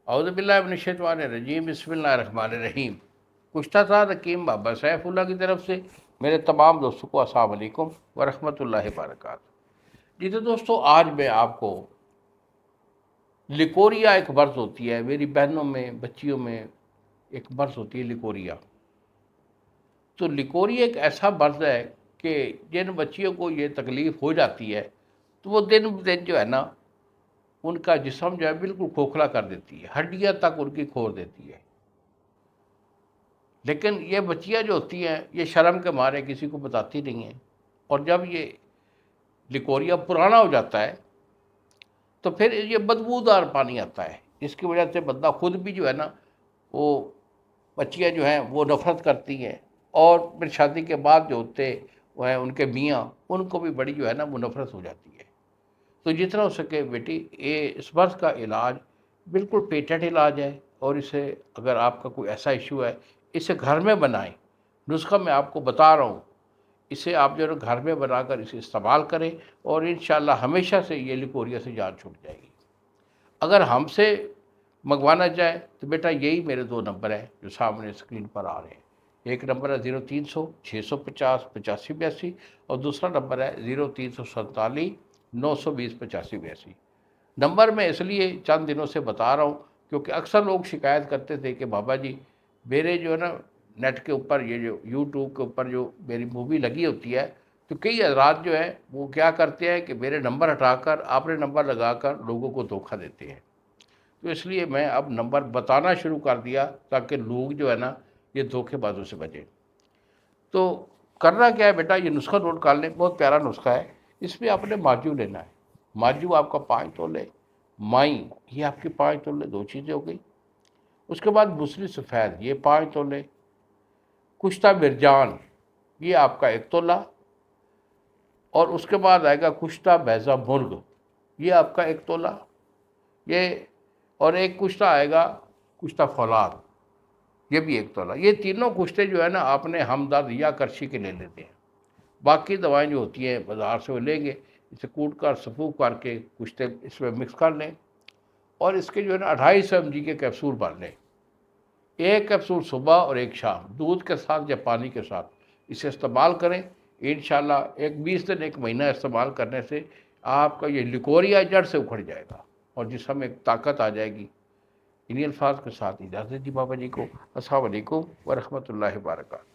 اعوذ باللہ من الشیطان الرجیم، بسم اللہ الرحمن الرحیم۔ کچھ تھا حکیم بابا سیف اللہ کی طرف سے میرے تمام دوستوں کو السلام علیکم ورحمۃ اللہ وبرکاتہ۔ جی تو دوستو، آج میں آپ کو لیکوریا ایک مرض ہوتی ہے، میری بہنوں میں بچیوں میں ایک مرض ہوتی ہے لیکوریا۔ تو لیکوریا ایک ایسا مرض ہے کہ جن بچیوں کو یہ تکلیف ہو جاتی ہے تو وہ دن بدن جو ہے نا ان کا جسم جو ہے بالکل کھوکھلا کر دیتی ہے، ہڈیاں تک ان کی کھور دیتی ہے۔ لیکن یہ بچیاں جو ہوتی ہیں یہ شرم کے مارے کسی کو بتاتی نہیں ہیں، اور جب یہ لیکوریا پرانا ہو جاتا ہے تو پھر یہ بدبودار پانی آتا ہے، جس کی وجہ سے بندہ خود بھی جو ہے نا وہ بچیاں جو ہیں وہ نفرت کرتی ہیں، اور پھر شادی کے بعد جو ہوتے وہ ہیں ان کے میاں، ان کو بھی بڑی جو ہے نا وہ نفرت ہو جاتی ہے۔ تو جتنا ہو سکے بیٹی، یہ اس مرض کا علاج بالکل پیٹنٹ علاج ہے، اور اسے اگر آپ کا کوئی ایسا ایشو ہے اسے گھر میں بنائیں۔ نسخہ میں آپ کو بتا رہا ہوں، اسے آپ جو ہے گھر میں بنا کر اسے استعمال کریں، اور انشاءاللہ ہمیشہ سے یہ لیکوریا سے جان چھوٹ جائے گی۔ اگر ہم سے منگوانا چاہے تو بیٹا یہی میرے 2 نمبر ہیں جو سامنے اسکرین پر آ رہے ہیں۔ ایک نمبر ہے 0300 650 8582، اور دوسرا نمبر ہے 0347 920 8582۔ نمبر میں اس لیے چند دنوں سے بتا رہا ہوں کیونکہ اکثر لوگ شکایت کرتے تھے کہ بابا جی میرے جو ہے نا نیٹ کے اوپر، یہ جو یوٹیوب کے اوپر جو میری مووی لگی ہوتی ہے، تو کئی حضرات جو ہے وہ کیا کرتے ہیں کہ میرے نمبر ہٹا کر اپنے نمبر لگا کر لوگوں کو دھوکہ دیتے ہیں۔ تو اس لیے میں اب نمبر بتانا شروع کر دیا تاکہ لوگ جو ہے نا یہ دھوکے بازوں سے بچیں۔ تو کرنا کیا ہے بیٹا، یہ نسخہ نوٹ کر لیں، بہت پیارا نسخہ ہے۔ اس میں آپ نے ماجو لینا ہے، ماجو آپ کا 5 تولے، مائی یہ آپ کی 5 تولے، 2 چیزیں ہو گئی۔ اس کے بعد بسری سفید یہ 5 تولے، کشتہ مرجان یہ آپ کا 1 تولہ، اور اس کے بعد آئے گا کشتہ بیضہ مرغ یہ آپ کا 1 تولہ، یہ اور ایک کشتہ آئے گا کشتہ فولاد یہ بھی 1 تولہ۔ یہ تینوں کشتے جو ہے نا آپ نے ہمدرد یا کرشی کے لے لیتے ہیں۔ باقی دوائیں جو ہوتی ہیں بازار سے وہ لیں گے، اسے کوٹ کر سفوک کر کے کشتے اس میں مکس کر لیں، اور اس کے جو ہے نا 250 mg کے کیپسول بن لیں۔ ایک کیپسول صبح اور ایک شام، دودھ کے ساتھ یا پانی کے ساتھ اسے استعمال کریں۔ انشاءاللہ 20 دن 1 مہینہ استعمال کرنے سے آپ کا یہ لیکوریا جڑ سے اکھڑ جائے گا، اور جسم میں ایک طاقت آ جائے گی۔ انہی الفاظ کے ساتھ اجازت دی بابا جی کو۔ السلام علیکم ورحمۃ اللہ وبرکاتہ۔